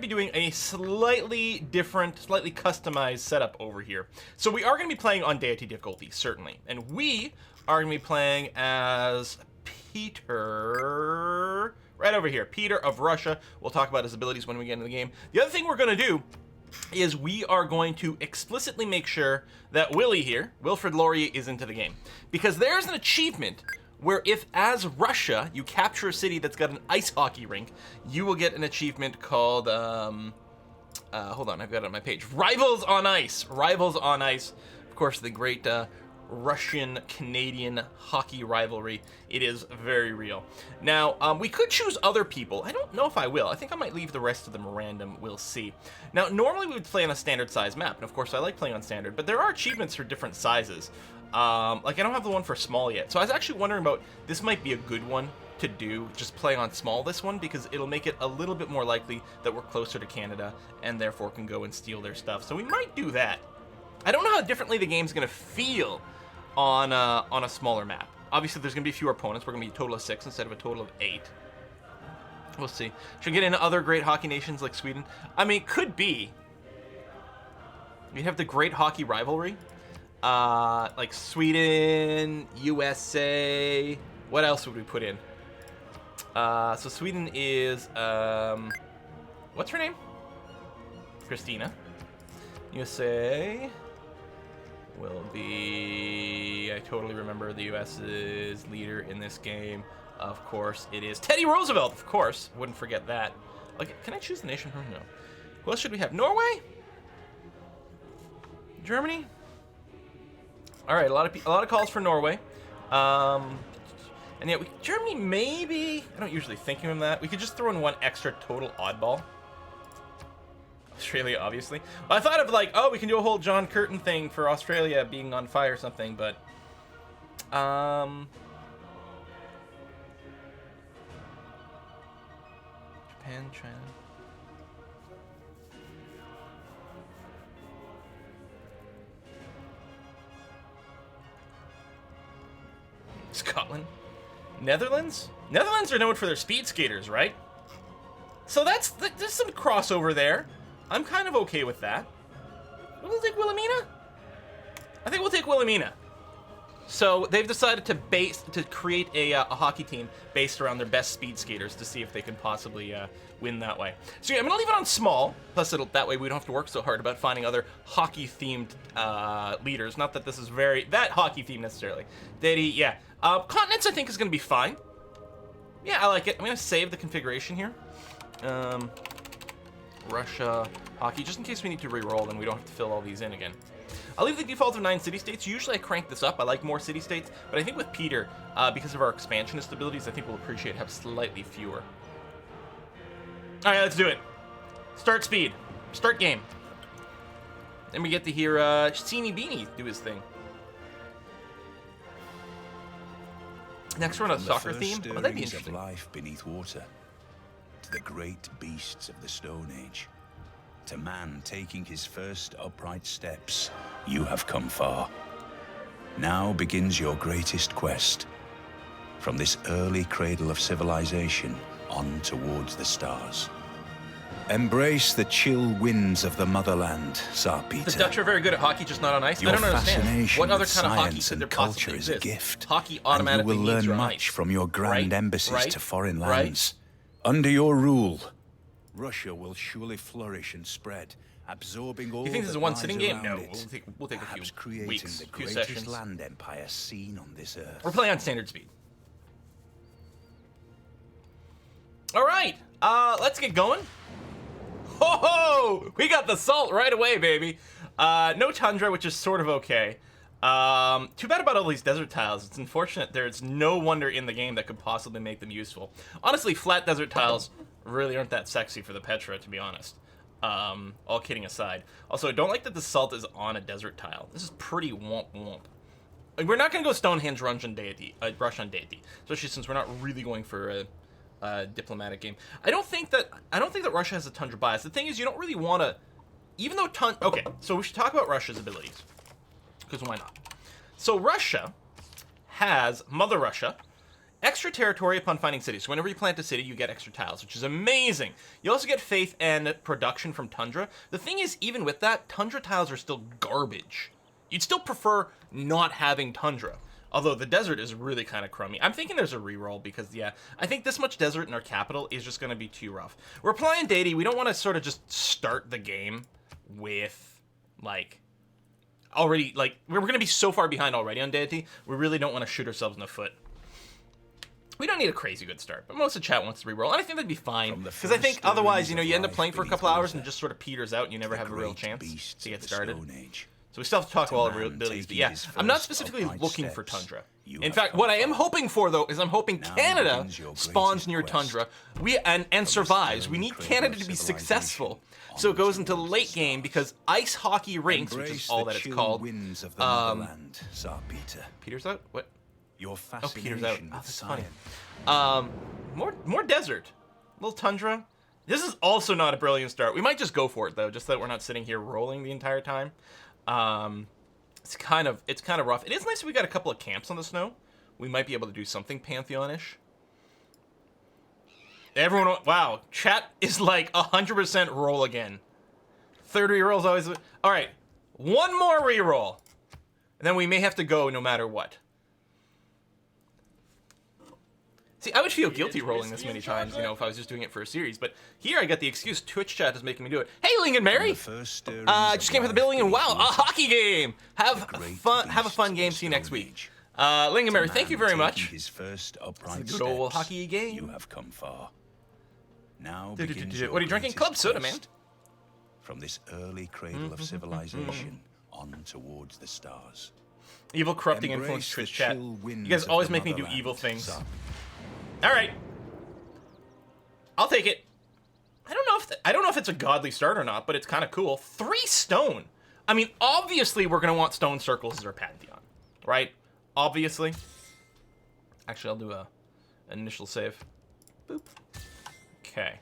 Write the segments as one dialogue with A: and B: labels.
A: be doing a slightly different, slightly customized setup over here. So we are going to be playing on Deity difficulty, certainly. And we are going to be playing as Peter, right over here, Peter of Russia. We'll talk about his abilities when we get into the game. The other thing we're going to do is we are going to explicitly make sure that Willie here, Wilfred Laurier, is into the game. Because there's an achievement where if, as Russia, you capture a city that's got an ice hockey rink, you will get an achievement called, hold on, I've got it on my page, Rivals on Ice. Rivals on Ice. Of course, the great Russian-Canadian hockey rivalry. It is very real. Now, we could choose other people. I don't know if I will. I think I might leave the rest of them random. We'll see. Now, normally we would play on a standard size map, and of course I like playing on standard, but there are achievements for different sizes. Like, I don't have the one for small yet, so I was actually wondering about, this might be a good one to do, just play on small this one, because it'll make it a little bit more likely that we're closer to Canada, and therefore can go and steal their stuff. So we might do that. I don't know how differently the game's going to feel on a smaller map. Obviously, there's going to be fewer opponents. We're going to be a total of 6 instead of a total of 8. We'll see. Should we get into other great hockey nations like Sweden? I mean, could be. We have the great hockey rivalry. Like Sweden, USA. What else would we put in? So Sweden is, what's her name? Christina. USA will be, I totally remember the US's leader in this game. Of course, it is Teddy Roosevelt, of course. Wouldn't forget that. Okay, can I choose the nation from? No. Who else should we have? Norway? Germany? All right, a lot of calls for Norway. And yeah, Germany maybe. I don't usually think of that. We could just throw in one extra total oddball. Australia, obviously. Well, I thought of like, oh, we can do a whole John Curtin thing for Australia being on fire or something, but Japan, China. Scotland. Netherlands? Netherlands are known for their speed skaters, right? So there's some crossover there. I'm kind of okay with that. We'll take Wilhelmina? I think we'll take Wilhelmina. So they've decided to create a hockey team based around their best speed skaters to see if they can possibly win that way. So yeah, I'm gonna leave it on small. Plus, that way we don't have to work so hard about finding other hockey-themed leaders. Not that this is that hockey-themed necessarily. Deity, yeah. Continents, I think, is gonna be fine. Yeah, I like it. I'm gonna save the configuration here. Russia, hockey, just in case we need to re-roll and we don't have to fill all these in again. I'll leave the default of 9 city-states. Usually I crank this up. I like more city-states, but I think with Peter, because of our expansionist abilities, I think we'll appreciate have slightly fewer. All right, let's do it. Start speed. Start game. Then we get to hear Seeny Beanie do his thing. Next we're on a soccer theme. Oh, that'd be interesting.
B: Of life beneath water, to the great beasts of the Stone Age, to man taking his first upright steps, you have come far. Now begins your greatest quest. From this early cradle of civilization on towards the stars. Embrace the chill winds of the motherland, Tsar Peter.
A: The Dutch are very good at hockey, just not on ice.
B: Your
A: I don't understand.
B: fascination
A: What other
B: with
A: kind of hockey
B: science
A: could there
B: and culture
A: possibly
B: is a
A: exist?
B: gift,
A: Hockey
B: and
A: automatically
B: you will
A: needs
B: learn
A: your
B: much
A: ice.
B: from your grand
A: Right?
B: embassies
A: Right?
B: to foreign
A: Right?
B: lands. Under your rule, Russia will surely flourish and spread, absorbing all.
A: You think this is a
B: that
A: one-sitting
B: lies
A: game?
B: around
A: No,
B: it.
A: we'll take a
B: Perhaps
A: few
B: creating
A: weeks,
B: the
A: few
B: greatest
A: sessions.
B: land empire seen on this earth.
A: We're playing on standard speed. All right, let's get going. Ho ho! We got the salt right away, baby. No tundra, which is sort of okay. Too bad about all these desert tiles. It's unfortunate there's no wonder in the game that could possibly make them useful. Honestly, flat desert tiles really aren't that sexy for the Petra, to be honest. All kidding aside. Also, I don't like that the salt is on a desert tile. This is pretty womp womp. Like, we're not going to go Stonehenge rush on Deity, especially since we're not really going for a diplomatic game. I don't think that Russia has a tundra bias. The thing is, you don't really want to, even though okay, so we should talk about Russia's abilities, because why not? So Russia has Mother Russia, extra territory upon finding cities. So whenever you plant a city, you get extra tiles, which is amazing. You also get faith and production from tundra. The thing is, even with that, tundra tiles are still garbage. You'd still prefer not having tundra. Although the desert is really kind of crummy. I'm thinking there's a reroll because, yeah, I think this much desert in our capital is just going to be too rough. We're applying Deity. We don't want to sort of just start the game with, like, already, like, we're going to be so far behind already on Deity. We really don't want to shoot ourselves in the foot. We don't need a crazy good start, but most of the chat wants to reroll, and I think that'd be fine. Because I think otherwise, you know, you end up playing for a couple hours and it just sort of peters out and you never have a real chance to get started. So we still have to talk about all the abilities, but yeah, I'm not specifically looking for tundra. In fact, what I am hoping for, though, is I'm hoping Canada spawns near tundra and survives. We need Canada to be successful, so it goes into late game, because ice hockey rinks, which is all that it's called. Peter's out? What?
B: Your
A: Oh, Peter's out. Oh, that's funny.
B: science.
A: More desert. A little tundra. This is also not a brilliant start. We might just go for it, though, just so that we're not sitting here rolling the entire time. It's kind of rough. It is nice that we got a couple of camps on the snow. We might be able to do something Pantheon-ish. Everyone, wow, chat is like 100% roll again. Third reroll's always, all right, one more reroll, and then we may have to go no matter what. See, I would feel guilty rolling this many times, you know, if I was just doing it for a series. But here I got the excuse. Twitch chat is making me do it. Hey, Ling and Mary! Just came for the building, and wow, a hockey game! Have a fun game. See you next week. Ling and Mary, thank you very much.
B: His first upright
A: It's a good old
B: steps,
A: hockey game.
B: You have come far. Now
A: What
B: begins
A: are
B: your
A: you drinking?
B: greatest
A: Club soda, man.
B: quest. From this early cradle of civilization on towards the stars.
A: Evil corrupting
B: Embrace
A: influence
B: the
A: Twitch chat.
B: chill winds
A: You guys
B: of
A: always
B: the
A: make me do
B: motherland,
A: evil things.
B: son.
A: All right, I'll take it. I don't know if it's a godly start or not, but it's kind of cool. 3 stone. I mean, obviously we're gonna want stone circles as our pantheon, right? Obviously. Actually, I'll do an initial save. Boop. Okay.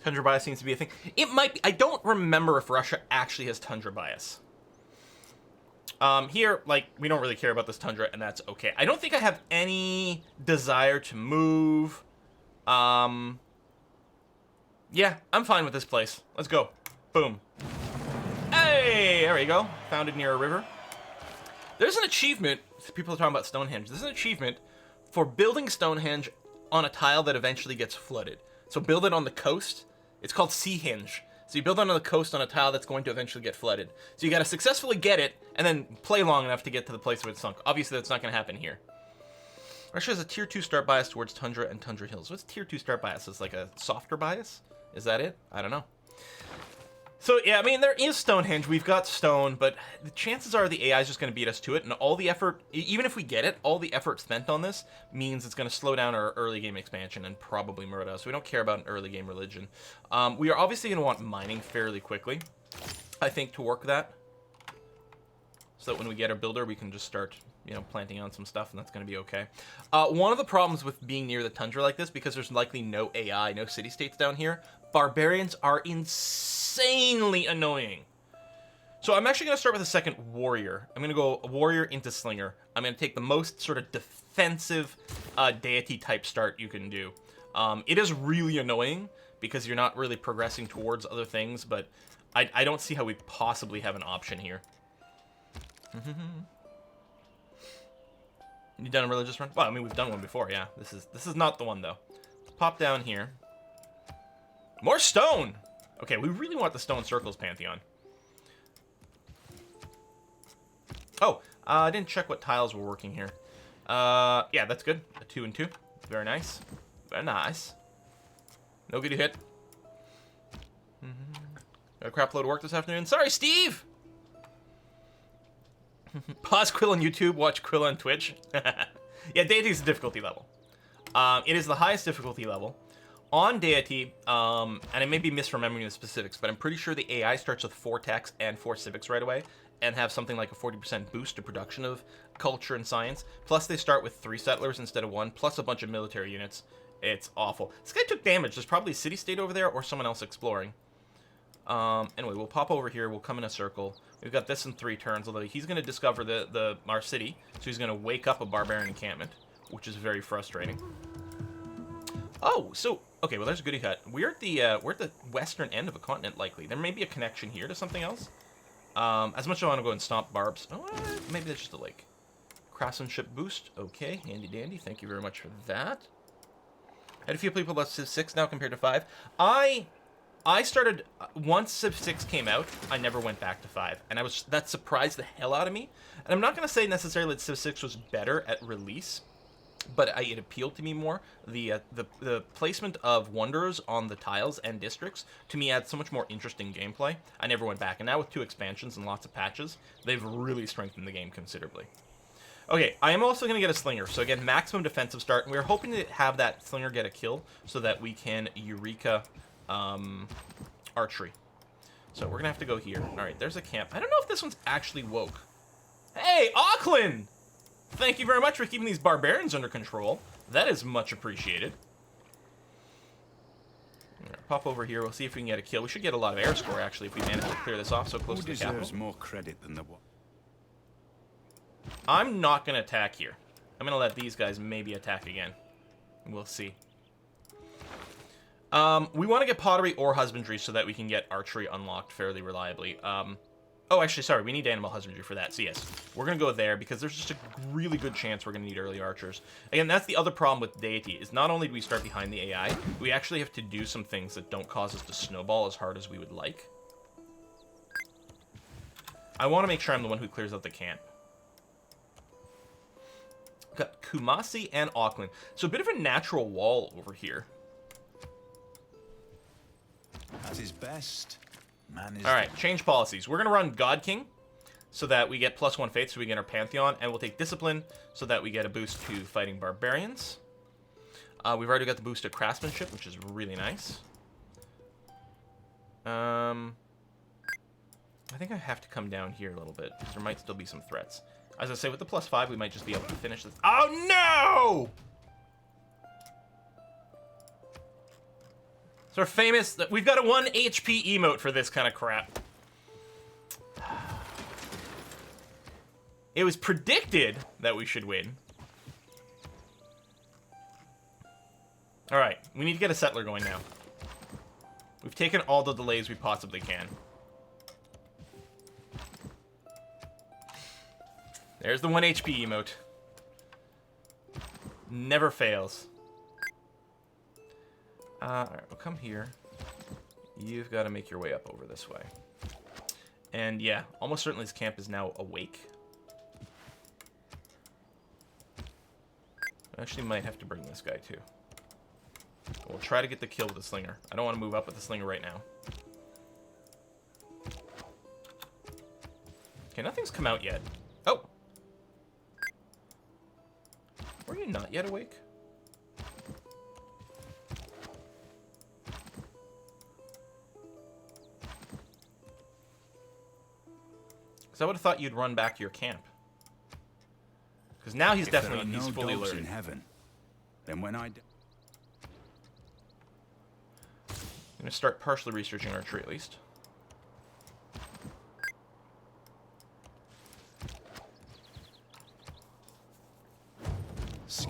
A: Tundra bias seems to be a thing. It might be. I don't remember if Russia actually has tundra bias. Here, like, we don't really care about this tundra, and that's okay. I don't think I have any desire to move. Yeah, I'm fine with this place. Let's go. Boom. Hey, there we go. Founded near a river. There's an achievement. People are talking about Stonehenge. There's an achievement for building Stonehenge on a tile that eventually gets flooded. So build it on the coast. It's called Seahenge. So you build it on the coast on a tile that's going to eventually get flooded. So you got to successfully get it and then play long enough to get to the place where it's sunk. Obviously, that's not going to happen here. Russia has a tier 2 start bias towards tundra and tundra hills. What's tier 2 start bias? Is like a softer bias? Is that it? I don't know. So yeah, I mean, there is Stonehenge. We've got stone, but the chances are the AI is just going to beat us to it, and all the effort, even if we get it, all the effort spent on this means it's going to slow down our early game expansion and probably murder us. We don't care about an early game religion. We are obviously going to want mining fairly quickly, I think, to work that, so that when we get our builder, we can just start, you know, planting on some stuff, and that's going to be okay. One of the problems with being near the tundra like this, because there's likely no AI, no city-states down here, barbarians are insanely annoying. So I'm actually going to start with a second warrior. I'm going to go a warrior into slinger. I'm going to take the most sort of defensive deity type start you can do. It is really annoying because you're not really progressing towards other things, but I don't see how we possibly have an option here. You done a religious run? Well, I mean, we've done one before, yeah. This is not the one, though. Pop down here. More stone! Okay, we really want the stone circles pantheon. Oh, I didn't check what tiles were working here. Yeah, that's good. A 2 and 2. Very nice. Very nice. No good hit. Got a crap load of work this afternoon. Sorry, Steve! Pause Quill on YouTube, watch Quill on Twitch. Yeah, Deity is the difficulty level. It is the highest difficulty level. On Deity, and I may be misremembering the specifics, but I'm pretty sure the AI starts with 4 techs and 4 civics right away, and have something like a 40% boost to production of culture and science. Plus they start with 3 settlers instead of 1, plus a bunch of military units. It's awful. This guy took damage. There's probably a city-state over there or someone else exploring. Anyway, we'll pop over here. We'll come in a circle. We've got this in 3 turns, although he's going to discover our city, so he's going to wake up a barbarian encampment, which is very frustrating. Oh, so okay. Well, there's a goody hut. We're at the western end of a continent, likely. There may be a connection here to something else. As much as I want to go and stomp barbs. Oh, maybe that's just a lake. Craftsmanship boost. Okay, handy dandy. Thank you very much for that. I had a few people about Civ 6 now compared to 5. I started once Civ 6 came out. I never went back to 5, and that surprised the hell out of me. And I'm not going to say necessarily that Civ 6 was better at release, but it appealed to me more. The placement of wonders on the tiles and districts to me adds so much more interesting gameplay. I never went back, and now with 2 expansions and lots of patches, they've really strengthened the game considerably. Okay, I am also going to get a slinger. So again, maximum defensive start, and we're hoping to have that slinger get a kill so that we can Eureka archery. So we're going to have to go here. All right, there's a camp. I don't know if this one's actually woke. Hey, Auckland! Thank you very much for keeping these barbarians under control. That is much appreciated. Right, pop over here. We'll see if we can get a kill. We should get a lot of air score, actually, if we manage to clear this off so close to the capital.
B: Who deserves more credit than the one?
A: I'm not going to attack here. I'm going to let these guys maybe attack again. We'll see. We want to get pottery or husbandry so that we can get archery unlocked fairly reliably. Oh, actually, sorry, we need animal husbandry for that. So yes, we're going to go there because there's just a really good chance we're going to need early archers. Again, that's the other problem with Deity, is not only do we start behind the AI, we actually have to do some things that don't cause us to snowball as hard as we would like. I want to make sure I'm the one who clears out the camp. Got Kumasi and Auckland. So a bit of a natural wall over here.
B: At his best, man is...
A: All right, change policies. We're going to run God King so that we get +1 faith so we get our Pantheon, and we'll take Discipline so that we get a boost to fighting barbarians. We've already got the boost to craftsmanship, which is really nice. I think I have to come down here a little bit because there might still be some threats. As I say, with the +5, we might just be able to finish this. Oh, no! So our famous... We've got a 1 HP emote for this kind of crap. It was predicted that we should win. Alright, we need to get a settler going now. We've taken all the delays we possibly can. There's the 1 HP emote. Never fails. Alright, we'll come here. You've got to make your way up over this way. And yeah, almost certainly this camp is now awake. I actually might have to bring this guy too. We'll try to get the kill with the slinger. I don't want to move up with the slinger right now. Okay, nothing's come out yet. Oh! Were you not yet awake? Because I would have thought you'd run back to your camp. Because now he's definitely he's fully alerted.
B: In heaven, then when I'm
A: going to start partially researching archery at least.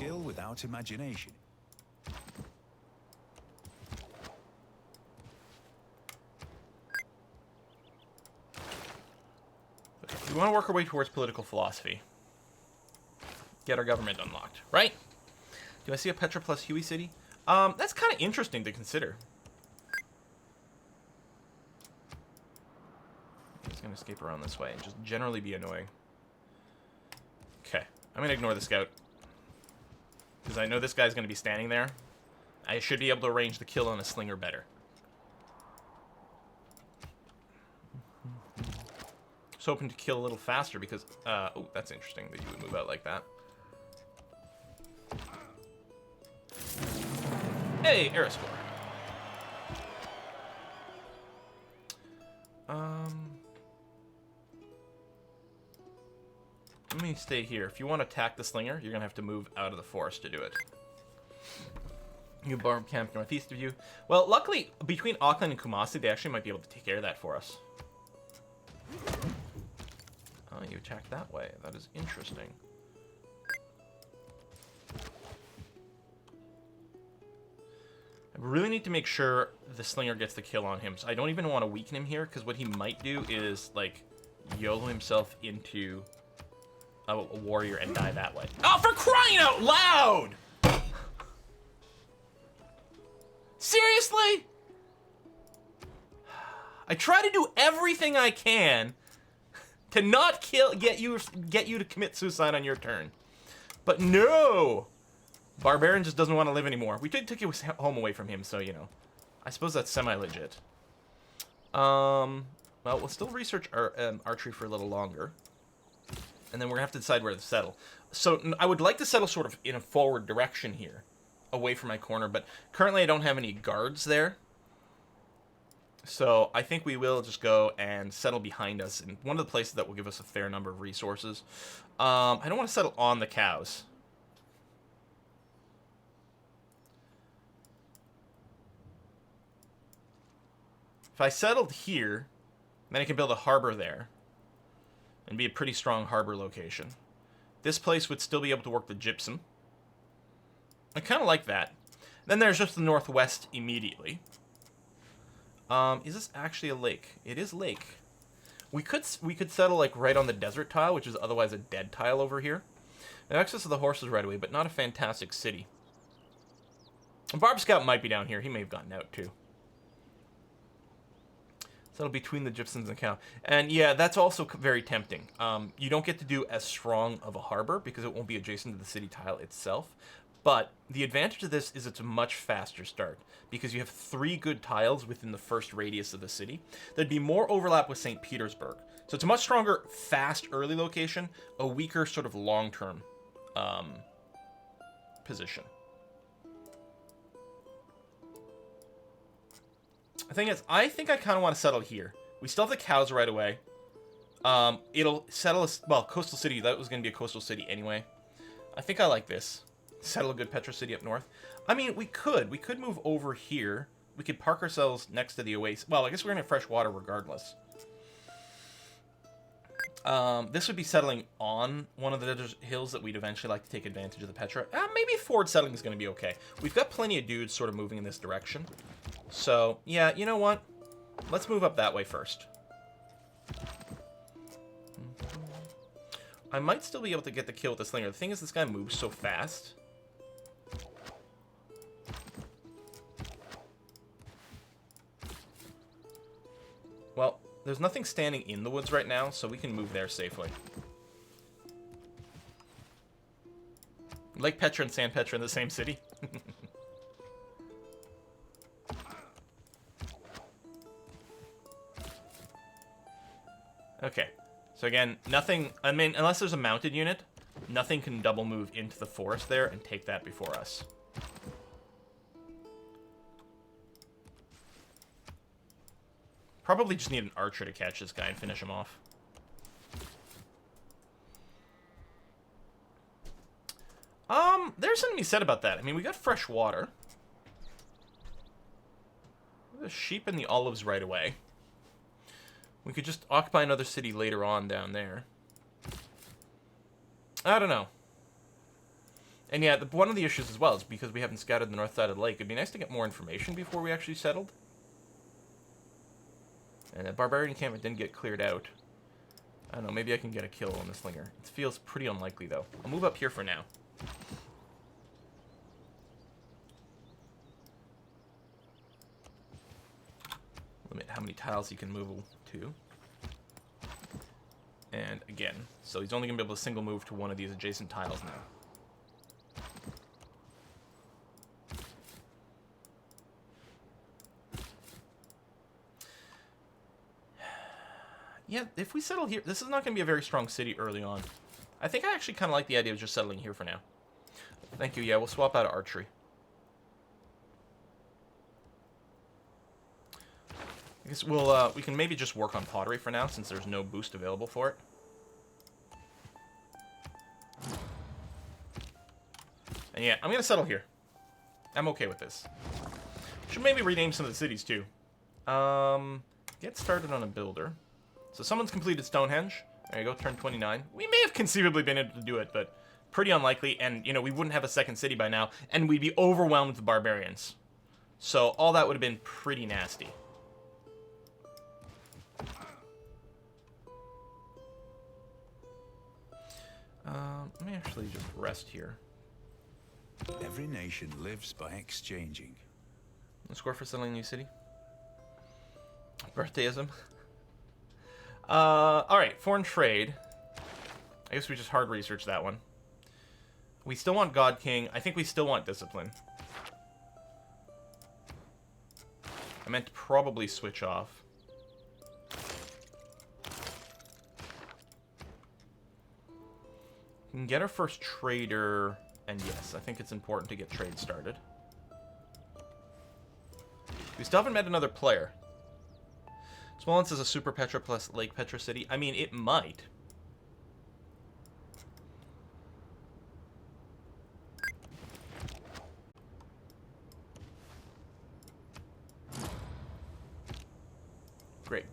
B: skill without imagination.
A: We want to work our way towards political philosophy. Get our government unlocked, right? Do I see a Petra plus Huey city? That's kind of interesting to consider. He's going to escape around this way and just generally be annoying. Okay, I'm going to ignore the scout. Because I know this guy's going to be standing there. I should be able to arrange the kill on a slinger better. Just hoping to kill a little faster because... oh, that's interesting that you would move out like that. Hey, air score. Let me stay here. If you want to attack the slinger, you're going to have to move out of the forest to do it. New barb camp northeast of you. Well, luckily, between Auckland and Kumasi, they actually might be able to take care of that for us. Oh, you attacked that way. That is interesting. I really need to make sure the Slinger gets the kill on him. So I don't even want to weaken him here, because what he might do is, like, YOLO himself into a warrior and die that way. Oh, for crying out loud! Seriously? I try to do everything I can to not get you to commit suicide on your turn. But no! Barbarian just doesn't want to live anymore. We did take his home away from him, so, you know. I suppose that's semi-legit. Well, we'll still research archery for a little longer. And then we're going to have to decide where to settle. So, I would like to settle sort of in a forward direction here. Away from my corner, but currently I don't have any guards there. So, I think we will just go and settle behind us in one of the places that will give us a fair number of resources. I don't want to settle on the cows. If I settled here, then I can build a harbor there. And be a pretty strong harbor location. This place would still be able to work the gypsum. I kind of like that. Then there's just the northwest immediately. Is this actually a lake? It is lake. We could settle like right on the desert tile, which is otherwise a dead tile over here. And access to the horses right away, but not a fantastic city. Barb Scout might be down here. He may have gotten out too. Settle between the gypsums and the cow. And yeah, that's also very tempting. You don't get to do as strong of a harbor because it won't be adjacent to the city tile itself. But the advantage of this is it's a much faster start because you have 3 good tiles within the first radius of the city. There'd be more overlap with St. Petersburg. So it's a much stronger, fast early location, a weaker sort of long-term position. The thing is, I think I kind of want to settle here. We still have the cows right away. It'll settle us... Well, coastal city, that was going to be a coastal city anyway. I think I like this. Settle a good Petra city up north. I mean, we could. We could move over here. We could park ourselves next to the oasis. Well, I guess we're going to have fresh water regardless. This would be settling on one of the hills that we'd eventually like to take advantage of the Petra. Maybe forward settling is going to be okay. We've got plenty of dudes sort of moving in this direction. So, yeah, you know what? Let's move up that way first. I might still be able to get the kill with the Slinger. The thing is, this guy moves so fast. Well, there's nothing standing in the woods right now, so we can move there safely. Lake Petra and San Petra in the same city. Okay. So again, nothing... I mean, unless there's a mounted unit, nothing can double move into the forest there and take that before us. Probably just need an archer to catch this guy and finish him off. There's something to be said about that. I mean, we got fresh water. The sheep and the olives right away. We could just occupy another city later on down there. I don't know. And yeah, one of the issues as well is because we haven't scouted the north side of the lake. It'd be nice to get more information before we actually settled. And the barbarian encampment didn't get cleared out. I don't know, maybe I can get a kill on the Slinger. It feels pretty unlikely, though. I'll move up here for now. Limit how many tiles he can move to. And again, so he's only going to be able to single move to one of these adjacent tiles now. Yeah, if we settle here, this is not going to be a very strong city early on. I think I actually kind of like the idea of just settling here for now. Thank you, yeah, we'll swap out of archery. I guess we can maybe just work on pottery for now, since there's no boost available for it. And yeah, I'm going to settle here. I'm okay with this. Should maybe rename some of the cities, too. Get started on a builder. So someone's completed Stonehenge. There you go, turn 29. We may have conceivably been able to do it, but pretty unlikely. And, you know, we wouldn't have a second city by now, and we'd be overwhelmed with barbarians. So all that would have been pretty nasty. Let me actually just rest here.
B: Every nation lives by exchanging.
A: Score for settling a new city. Birthdayism. Alright, foreign trade. I guess we just hard research that one. We still want God King. I think we still want discipline. I meant to probably switch off. We can get our first trader, and yes, I think it's important to get trade started. We still haven't met another player. Smolensk is a Super Petra plus Lake Petra city. I mean, it might. Great.